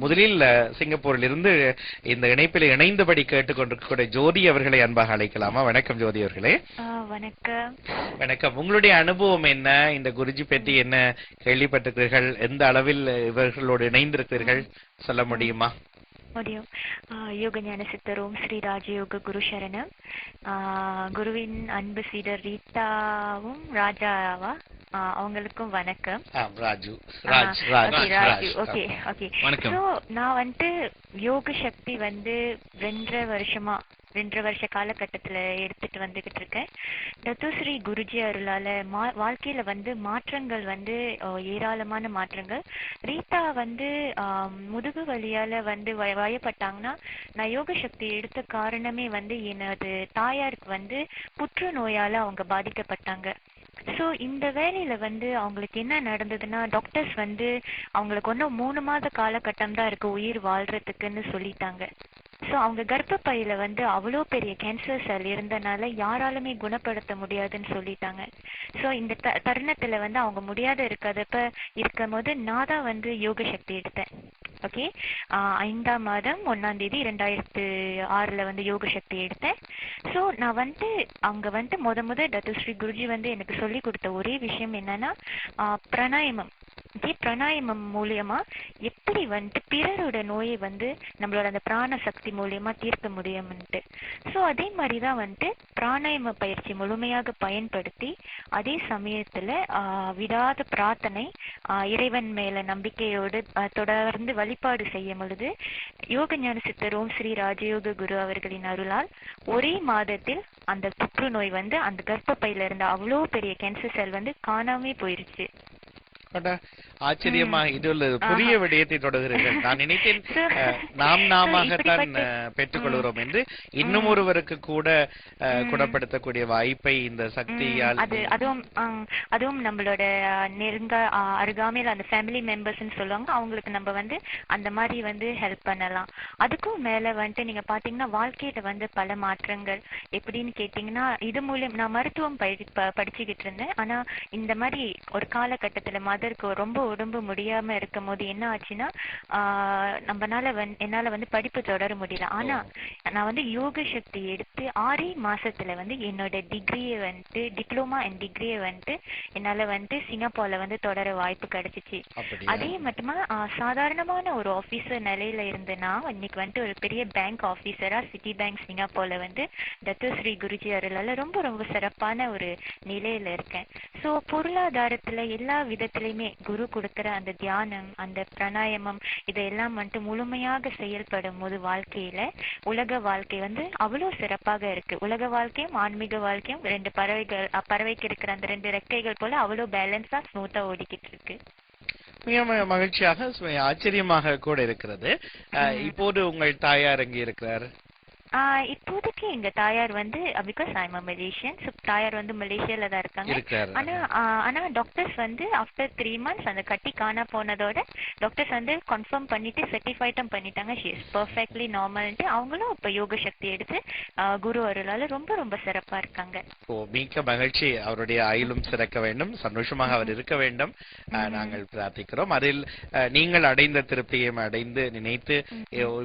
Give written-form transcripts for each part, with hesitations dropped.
முதலில் சிங்கப்பூரில் இருந்து இந்த இணைப்பில் இணைந்தபடி கேட்டுக்கொண்டிருக்கக்கூடிய ஜோதி அவர்களை அன்பாக அழைக்கலாமா? வணக்கம் ஜோதி அவர்களே. வணக்கம். வணக்கம். உங்களுடைய அனுபவம் என்ன? இந்த குருஜி பற்றி என்ன கேள்விப்பட்டிருக்கிறீர்கள்? எந்த அளவில் இவர்களோடு இணைந்திருக்கிறீர்கள் சொல்ல முடியுமா? முடியும். யோக ஞான சித்தர் ஓம் ஸ்ரீ ராஜயோக குரு சரணம். குருவின் அன்பு சீடர் ரீட்டாவும் ராஜாவா அவங்களுக்கும் வணக்கம். ராஜு. Okay okay. ஸோ நான் வந்துட்டு யோக சக்தி வந்து 2 வருஷ காலகட்டத்துல எடுத்துட்டு வந்துகிட்டு இருக்கேன். டத்துஸ்ரீ குருஜி அருளால வாழ்க்கையில வந்து மாற்றங்கள் வந்து ஏராளமான மாற்றங்கள். ரீட்டா வந்து முதுகு வலியால வந்து வயப்பட்டாங்கன்னா நான் யோக சக்தி எடுத்த காரணமே வந்து எனது தாயாருக்கு வந்து புற்றுநோயால அவங்க பாதிக்கப்பட்டாங்க. ஸோ இந்த வேலையில வந்து அவங்களுக்கு என்ன நடந்ததுன்னா டாக்டர்ஸ் வந்து அவங்களுக்கு ஒன்றும் 3 மாத காலகட்டம் தான் இருக்கு உயிர் வாழ்றதுக்குன்னு சொல்லிட்டாங்க. ஸோ அவங்க கர்ப்பப்பையில வந்து அவ்வளோ பெரிய கேன்சர் செல் இருந்தனால யாராலுமே குணப்படுத்த முடியாதுன்னு சொல்லிட்டாங்க. ஸோ இந்த தருணத்துல வந்து அவங்க முடியாத இருக்கும் போது நான் தான் வந்து யோக சக்தி எடுத்தேன். ஓகே, 5ஆம் மாதம் 1ஆம் தேதி 2006 வந்து யோக சக்தி எடுத்தேன். ஸோ நான் வந்து அங்க வந்து முத டத்துஸ்ரீ குருஜி வந்து எனக்கு சொல்லி கொடுத்த ஒரே விஷயம் என்னன்னா பிராணாயாமம். பிராணாயாமம் மூலியமா எப்படி வந்து பிறரோட நோயை வந்து நம்மளோட அந்த பிராண சக்தி மூலியமா தீர்க்க முடியும்ட்டு. ஸோ அதே மாதிரிதான் வந்துட்டு பிராணாயாம பயிற்சி முழுமையாக பயன்படுத்தி அதே சமயத்துல விடாத பிரார்த்தனை, இறைவன் மேல நம்பிக்கையோடு தொடர்ந்து வழிபாடு செய்யும் பொழுது யோக ஞான சித்தர் ஓம் ஸ்ரீ ராஜயோக குரு அவர்களின் அருளால் ஒரே மாதத்தில் அந்த புற்றுநோய் வந்து அந்த கர்ப்பப்பையில இருந்த அவ்வளோ பெரிய கேன்சர் செல் வந்து காணாமே போயிருச்சு. ஆச்சரியமா, இது ஒரு புதிய விடயத்தை தொடர்கிறீர்கள். நான் நினைத்தேன் நாமாகத்தான் பெற்றுக்கொள்கிறோம் என்று. இன்னும் ஒருவருக்கு கூட குணப்படுத்தக்கூடிய வாய்ப்பை இந்த சக்தியால், அதுவும் நம்மளோட நெருங்க அருகாமையில் அந்த ஃபேமிலி மெம்பர்ஸ் சொல்லுவாங்க, அவங்களுக்கு நம்ம வந்து அந்த மாதிரி வந்து ஹெல்ப் பண்ணலாம். அதுக்கும் மேல வந்துட்டு நீங்க பாத்தீங்கன்னா வாழ்க்கையில வந்து பல மாற்றங்கள் எப்படின்னு கேட்டீங்கன்னா, இது மூலம் நான் மருத்துவம் படிச்சுக்கிட்டு இருந்தேன். ஆனா இந்த மாதிரி ஒரு காலகட்டத்துல மதருக்கு ரொம்ப உடம்பு முடியாம இருக்கும் போது என்ன ஆச்சுன்னா என்னால வந்து படிப்பு தொடர முடியல. ஆனா நான் வந்து யோக சக்தி எடுத்து 6 மாசத்துல வந்து என்னோட டிகிரியை வந்துட்டு டிப்ளமா அண்ட் டிகிரியை வந்துட்டு என்னால வந்து சிங்கப்பூர்ல வந்து தொடர வாய்ப்பு கிடைச்சிச்சு. அதே மட்டுமா சாதாரணமான ஒரு ஆபீசர் நிலையில இருந்தேன்னா இன்னைக்கு வந்துட்டு ஒரு பெரிய பேங்க் ஆபீசரா சிட்டி பேங்க் சிங்கப்பூர்ல வந்து டத்துஸ்ரீ குருஜி அருளால ரொம்ப ரொம்ப சிறப்பான ஒரு நிலையில இருக்கேன். ஸோ பொருளாதாரத்துல எல்லா விதத்திலையுமே குரு கொடுக்கிற அந்த தியானம், அந்த பிராணாயாமம் இதெல்லாம் வந்துட்டு முழுமையாக செயல்படும் போது வாழ்க்கையில உலக வாழ்க்கை வந்து அவ்வளவு சிறப்பாக இருக்கு. உலக வாழ்க்கையும் ஆன்மீக வாழ்க்கையும் 2 பறவைக்கு இருக்கிற அந்த 2 ரெக்கைகள் போல அவ்வளவு பேலன்ஸா ஸ்மூத்தா ஓடிக்கிட்டு இருக்கு. மிக மகிழ்ச்சியாக ஆச்சரியமாக கூட இருக்கிறது. இப்போது உங்கள் தாயார் எங்கே இருக்கிறார்? இப்போதைக்கு எங்க தாயார் வந்து பிகாஸ் ஐம் மலேசியன், தாயார் வந்து மலேசியால தான் இருக்காங்க. ஆனா டாக்டர்ஸ் வந்து ஆஃப்டர் 3 months அந்த கட்டி காணா போனதோட டாக்டர்ஸ் வந்து கன்ஃபார்ம் பண்ணிட்டு சர்டிஃபைடும் பண்ணிட்டாங்க ஷி இஸ் பெர்ஃபெக்ட்லி நார்மல்ட்டு. அவங்களும் இப்ப யோக சக்தி எடுத்து குரு அருளால ரொம்ப ரொம்ப சிறப்பா இருக்காங்க. மிக்க மகிழ்ச்சி. அவருடைய ஆயுளும் சிறக்க வேண்டும், சந்தோஷமாக அவர் இருக்க வேண்டும், நாங்கள் பிரார்த்திக்கிறோம். அதில் நீங்கள் அடைந்த திருப்தியை அடைந்து நினைத்து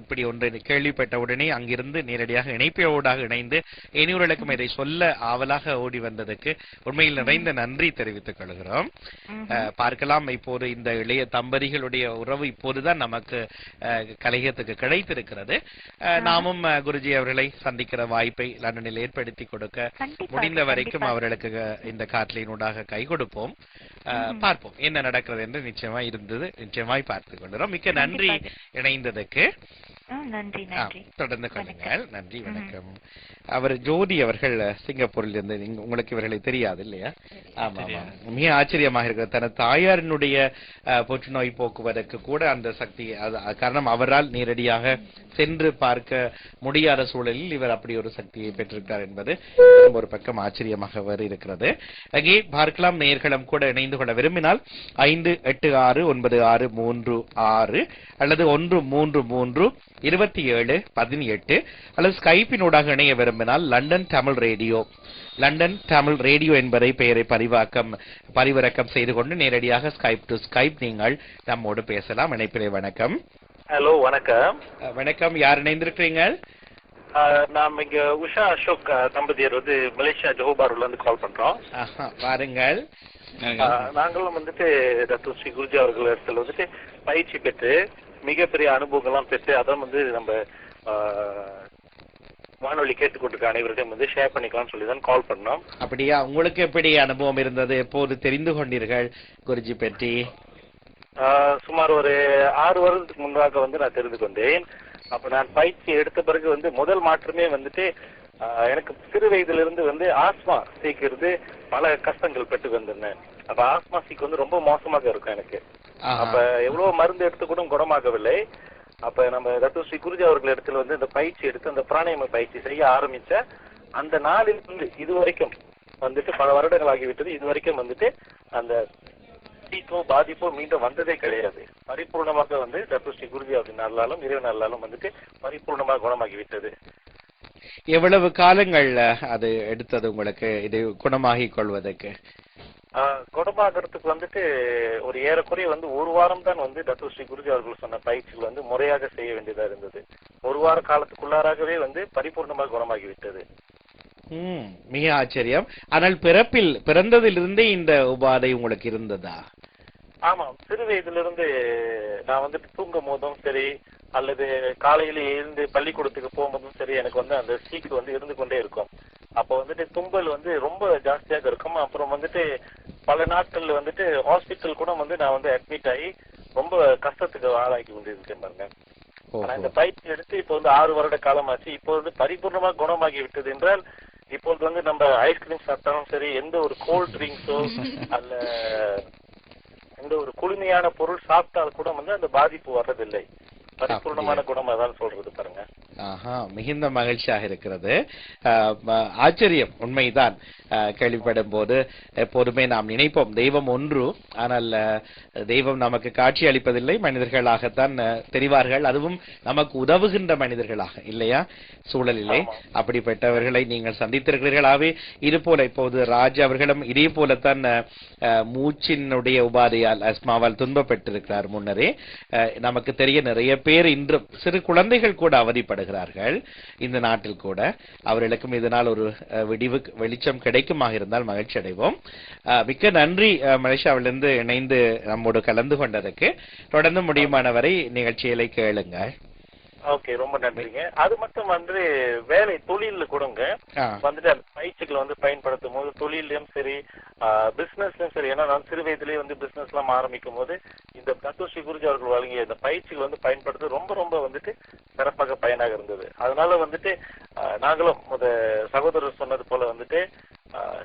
இப்படி ஒன்று கேள்விப்பட்ட உடனே அங்கிருந்து நேரடியாக இணைப்போடாக இணைந்து இனியவர்களுக்கும் இதை சொல்ல ஆவலாக ஓடி வந்ததுக்கு உண்மையில் நிறைந்த நன்றி தெரிவித்துக் கொள்கிறோம். பார்க்கலாம், இப்போது இந்த இளைய தம்பதிகளுடைய உறவு இப்போதுதான் நமக்கு கலையத்துக்கு கிடைத்திருக்கிறது. நாமும் குருஜி அவர்களை சந்திக்கிற வாய்ப்பை லண்டனில் ஏற்படுத்தி கொடுக்க முடிந்த வரைக்கும் அவர்களுக்கு இந்த காற்றலினூடாக கை கொடுப்போம். பார்ப்போம் என்ன நடக்கிறது என்று. நிச்சயமாய் பார்த்துக் கொள்கிறோம். மிக்க நன்றி இணைந்ததுக்கு. தொடர்ந்து கொள்ளுங்கள். நன்றி, வணக்கம். அவர் ஜோதி அவர்கள் சிங்கப்பூரில் இருந்து. உங்களுக்கு இவர்களை தெரியாது இல்லையா? ஆமா ஆமா, மிக ஆச்சரியமாக இருக்கிறது. தனது தாயாரினுடைய புற்றுநோய் போக்குவதற்கு கூட அந்த சக்தி, காரணம் அவரால் நேரடியாக சென்று பார்க்க முடியாத சூழலில் இவர் அப்படி ஒரு சக்தியை பெற்றிருக்கிறார் என்பது ஒரு பக்கம் ஆச்சரியமாக இருக்கிறது. அங்கே பார்க்கலாம், நேயர்களும் கூட இணைந்து கொள்ள விரும்பினால் 58669636 அல்லது 1332718 அல்லது ஸ்கைப்பினூடாக இணைய விரும்பினால் லண்டன் தமிழ் ரேடியோ என்பதை பெயரை பதிவிறக்கம் செய்து கொண்டு நேரடியாக ஸ்கைப் டு ஸ்கைப் நீங்கள் நம்மோடு பேசலாம். இணைப்பிலே வணக்கம். ஹலோ, வணக்கம். வணக்கம். யார் இணைந்திருக்கிறீங்க? நாம் இங்க உஷா அசோக் தம்பதியர் வந்து மலேசியா ஜோஹோபார்ல இருந்து கால் பண்றோம். பாருங்கள். நாங்களும் வந்துட்டு டாக்டர் ஸ்ரீ குருஜி அவர்கள் இடத்துல வந்துட்டு பயிற்சி பெற்று மிகப்பெரிய அனுபவங்கள்லாம் பெற்று அதான் வந்து நம்ம வானொலி கேட்டுக்கொண்டிருக்க அனைவரிடம் வந்து ஷேர் பண்ணிக்கலாம்னு சொல்லி தான் கால் பண்ணோம். அப்படியா? உங்களுக்கு எப்படி அனுபவம் இருந்தது? எப்போது தெரிந்து கொண்டீர்கள் குருஜி பற்றி? சுமார் ஒரு 6 வருடத்துக்கு முன்பாக வந்து நான் தெரிந்து கொண்டேன். அப்ப நான் பயிற்சி எடுத்த பிறகு வந்து முதல் மாற்றமே வந்துட்டு எனக்கு சிறு வயதிலிருந்து வந்து ஆஸ்மா சீக்கிறது பல கஷ்டங்கள் பெற்று வந்திருந்தேன். அப்ப ஆஸ்மா சீக்கு வந்து ரொம்ப மோசமாக இருக்கும் எனக்கு. அப்ப எவ்வளவு மருந்து எடுத்து கூட குணமாகவில்லை. அப்ப நம்ம டாக்டர் ஸ்ரீ குருஜி அவர்கள் இடத்துல வந்து இந்த பயிற்சி எடுத்து அந்த பிராணாயாம பயிற்சி செய்ய ஆரம்பிச்ச அந்த நாளிலிருந்து இதுவரைக்கும் வந்துட்டு பல வருடங்கள் ஆகிவிட்டது. இதுவரைக்கும் வந்துட்டு அந்த சீக்கோ பாதிப்போ மீண்டும் வந்ததே கிடையாது. பரிபூர்ணமாக வந்து டாக்டர் ஸ்ரீ குருஜி அவர்கள் நல்லாலும் இறைவன் நல்லாலும் வந்துட்டு பரிபூர்ணமாக குணமாகிவிட்டது. எவ்வளவு காலங்கள் அது எடுத்தது உங்களுக்கு இது குணமாகிக் கொள்வதற்கு? குணமாகறதுக்கு வந்துட்டு ஒரு ஏறக்குறைய வந்து 1 வாரம் தான் வந்து டாக்டர் ஸ்ரீ குருஜி அவர்கள் சொன்ன பயிற்சிகள் வந்து முறையாக செய்ய வேண்டியதா இருந்தது. 1 வார காலத்துக்குள்ளாராகவே வந்து பரிபூர்ணமாக குணமாகிவிட்டது. மிக ஆச்சரியம். ஆனால் பிறந்ததிலிருந்தே இந்த உபாதை உங்களுக்கு இருந்ததா? ஆமா, சிறு வயதிலிருந்து நான் வந்துட்டு தூங்கும் போதும் சரி அல்லது காலையில எழுந்து பள்ளிக்கூடத்துக்கு போகும்போதும் சரி எனக்கு வந்து அந்த சீக்கு வந்து இருந்து கொண்டே இருக்கும். அப்ப வந்துட்டு தும்பல் வந்து ரொம்ப ஜாஸ்தியாக இருக்கும். அப்புறம் வந்துட்டு பல நாட்கள்ல வந்துட்டு ஹாஸ்பிட்டல் கூட வந்து நான் வந்து அட்மிட் ஆகி ரொம்ப கஷ்டத்துக்கு ஆளாக்கி கொண்டிருக்கேன் பாருங்க. ஆனா இந்த பயிற்சி எடுத்து இப்போ வந்து 6 வருட காலமாச்சு. இப்போ வந்து பரிபூர்ணமாக குணமாகி விட்டது என்றால் இப்போது வந்து நம்ம ஐஸ்கிரீம் சாப்பிட்டாலும் சரி, எந்த ஒரு கோல்ட் ட்ரிங்க்ஸோ அல்ல எந்த ஒரு குளுமையான பொருள் சாப்பிட்டால் கூட வந்து அந்த பாதிப்பு வர்றதில்லை. பரிபூர்ணமான குணம் அதான் சொல்றது பாருங்க. மிகுந்த மகிழ்ச்சியாக இருக்கிறது. ஆச்சரியம், உண்மைதான். கேள்விப்படும் போது எப்போதுமே நாம் நினைப்போம் தெய்வம் ஒன்று, ஆனால் தெய்வம் நமக்கு காட்சி அளிப்பதில்லை, மனிதர்களாகத்தான் தெரிவார்கள், அதுவும் நமக்கு உதவுகின்ற மனிதர்களாக இல்லையா சூழலிலே. அப்படிப்பட்டவர்களை நீங்கள் சந்தித்திருக்கிறீர்களாவே. இது போல இப்போது ராஜ் அவர்களும் இதே போலத்தான் மூச்சினுடைய உபாதையால் அஸ்மாவால் துன்பப்பட்டிருக்கிறார். முன்னரே நமக்கு தெரிய நிறைய பேர் இன்றும் சிறு குழந்தைகள் கூட அவதிப்படுகிறார்கள் இந்த நாட்டில் கூட. அவர்களுக்கும் இதனால் ஒரு வெளிச்சம் கிடைக்குமாக இருந்தால் மகிழ்ச்சி அடைவோம். மிக்க நன்றி மலேசியாவிலிருந்து இணைந்து நம்மோடு கலந்து கொண்டதற்கு. தொடர்ந்து முடியுமான வரை நிகழ்ச்சிகளை கேளுங்க. ஓகே, ரொம்ப நன்றிங்க. அது மட்டும் வந்து வேலை தொழில கூடங்க வந்துட்டு அந்த பயிற்சிகளை வந்து பயன்படுத்தும் போது தொழிலையும் சரி பிசினஸ்லயும் சரி, ஏன்னா நான் சிறு வயதிலேயே வந்து பிசினஸ் எல்லாம் ஆரம்பிக்கும் போது இந்த டாக்டர் ஸ்ரீ குருஜி அவர்கள் வழங்கிய இந்த பயிற்சிகள் வந்து பயன்படுத்த ரொம்ப ரொம்ப வந்துட்டு சிறப்பாக பயனாக இருந்தது. அதனால வந்துட்டு நாங்களும் சகோதரர் சொன்னது போல வந்துட்டு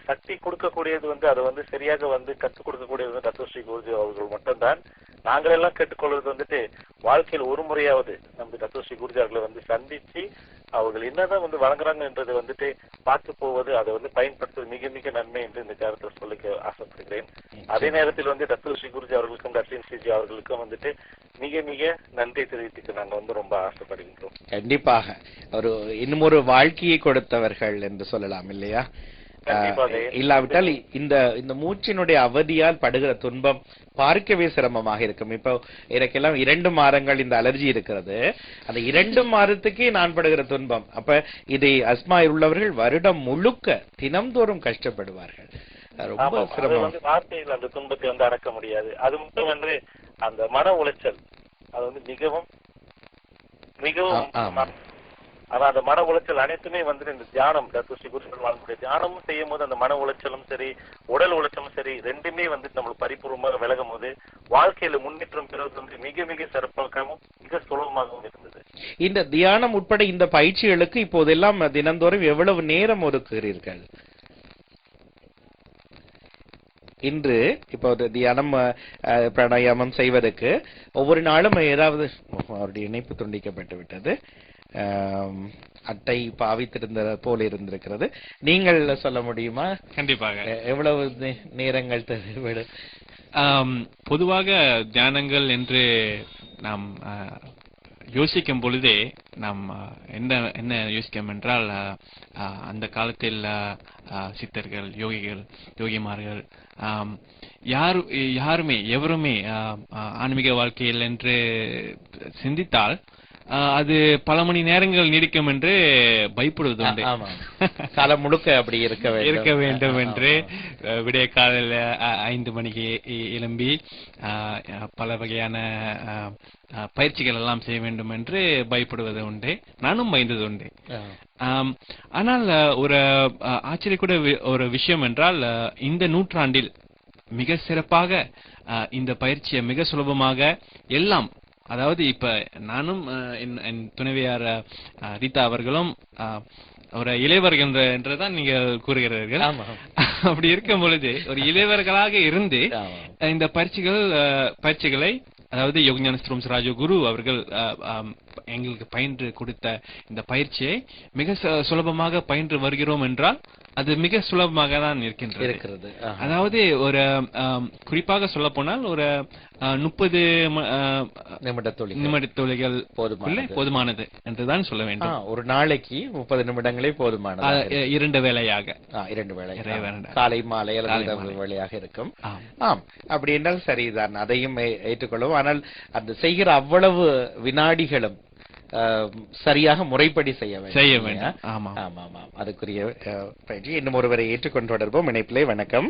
சக்தி கொடுக்கக்கூடியது வந்து அதை வந்து சரியாக வந்து கற்றுக் கொடுக்கக்கூடியது வந்து டாக்டர் ஸ்ரீ குருஜி அவர்கள் மட்டும்தான். நாங்கள் எல்லாம் கேட்டுக்கொள்வது வந்துட்டு வாழ்க்கையில் ஒரு முறையாவது நம்ம டாக்டர் ஸ்ரீ குருஜி அவர்களை வந்து சந்திச்சு அவர்கள் என்னதான் வந்து வழங்குறாங்க என்றதை வந்துட்டு பார்த்து போவது, அதை வந்து பயன்படுத்துவது மிக மிக நன்மை என்று இந்த நேரத்தில் சொல்லிக்க ஆசைப்படுகிறேன். அதே நேரத்தில் வந்து டாக்டர் ஸ்ரீ குருஜி அவர்களுக்கும் டாக்டர் ஸ்ரீஜி அவர்களுக்கும் வந்துட்டு மிக மிக நன்றி தெரிவித்துக்கு நாங்கள் வந்து ரொம்ப ஆசைப்படுகின்றோம். கண்டிப்பாக இன்னும் ஒரு வாழ்க்கையை கொடுத்தவர்கள் என்று சொல்லலாம் இல்லையா? இல்லாவிட்டால் இந்த மூச்சினுடைய அவதியால் படுகிற துன்பம் பார்க்கவே சிரமமாக இருக்கும். இப்போ எனக்கெல்லாம் 2 மாதங்கள் இந்த அலர்ஜி இருக்கிறது. அந்த 2 மாதத்துக்கே நான் படுகிற துன்பம். அப்ப இதை அஸ்மா உள்ளவர்கள் வருடம் முழுக்க தினம்தோறும் கஷ்டப்படுவார்கள். ரொம்ப சிரமம். வார்த்தையில் அந்த துன்பத்தை வந்து அடக்க முடியாது. அது மட்டும் வந்து அந்த மன உளைச்சல் அது வந்து மிகவும் மிகவும் ஆனா அந்த மன உளைச்சல் அனைத்துமே வந்துட்டு இந்த தியானம் டாக்டர் ஸ்ரீ குருஜி வாழ்க்கை தியானமும் செய்யும் போது அந்த மன உளைச்சலும் சரி உடல் உளைச்சலும் சரி ரெண்டுமே வந்துட்டு நம்மளுக்கு பரிபூர்வமாக விலகும் போது வாழ்க்கையில முன்னேற்றம் பெறுவது வந்து மிக மிக சிறப்பாகவும் மிக சுலபமாகவும் இருந்தது. இந்த தியானம் உட்பட இந்த பயிற்சிகளுக்கு இப்போதெல்லாம் தினந்தோறும் எவ்வளவு நேரம் ஒதுக்குகிறீர்கள்? இன்று இப்போ தியானம் பிராணாயாமம் செய்வதற்கு ஒவ்வொரு நாளும் ஏதாவது அவருடைய இணைப்பு துண்டிக்கப்பட்டு விட்டது. அட்டை பாவித்திருந்த போல இருந்திருக்கிறது. நீங்கள் சொல்ல முடியுமா? கண்டிப்பாக. எவ்வளவு நேரங்கள் தேவைப்படும்? பொதுவாக தியானங்கள் என்று நாம் யோசிக்கும் பொழுதே நாம் என்ன யோசிக்கும் என்றால் அந்த காலத்தில் சித்தர்கள், யோகிமார்கள் யாருமே எவருமே ஆன்மீக வாழ்க்கையில் என்று சிந்தித்தால் அது பல மணி நேரங்கள் நீடிக்கும் என்று பயப்படுவது உண்டு. காலம் முழுக்க அப்படி இருக்க வேண்டும் என்று விடிய காலையில் 5 மணிக்கு எழும்பி பல வகையான பயிற்சிகள் எல்லாம் செய்ய வேண்டும் என்று பயப்படுவது உண்டு. நானும் பயந்தது உண்டு. ஆனால் ஒரு ஆச்சரியக்கூட ஒரு விஷயம் என்றால் இந்த நூற்றாண்டில் மிக சிறப்பாக இந்த பயிற்சியை மிக சுலபமாக எல்லாம், அதாவது இப்ப நானும் என் துணைவியார் ரீதா அவர்களும் ஒரு இளையவர்கள் என்றுதான் நீங்க கூறுகிறீர்கள். அப்படி இருக்கும் பொழுது ஒரு இளையவர்களாக இருந்து இந்த பயிற்சிகளை அதாவது யோகஞான ஸ்ரூம்ஸ் ராஜகுரு அவர்கள் எங்களுக்கு பயின்று கொடுத்த இந்த பயிற்சியை மிக சுலபமாக பயின்று வருகிறோம் என்றால் அது மிக சுலபமாக தான் இருக்கிறது. அதாவது ஒரு குறிப்பாக சொல்ல போனால் ஒரு 30 நிமிட தொழில்கள் போதுமானது என்றுதான் சொல்ல வேண்டும். ஒரு நாளைக்கு 30 நிமிடங்களே போதுமானது. 2 வேளையாக, 2 வேளை, காலை மாலை வேளையாக இருக்கும். அப்படி என்றால் சரிதான், அதையும் ஏற்றுக்கொள்ளும். ஆனால் அந்த செய்கிற அவ்வளவு வினாடிகளும் சரியாக முறைப்படி செய்ய வேண்டும். அதுக்குரிய பயிற்சி. இன்னும் ஒருவரை ஏற்றுக்கொண்டு தொடர்போம். இணைப்பிலே வணக்கம்.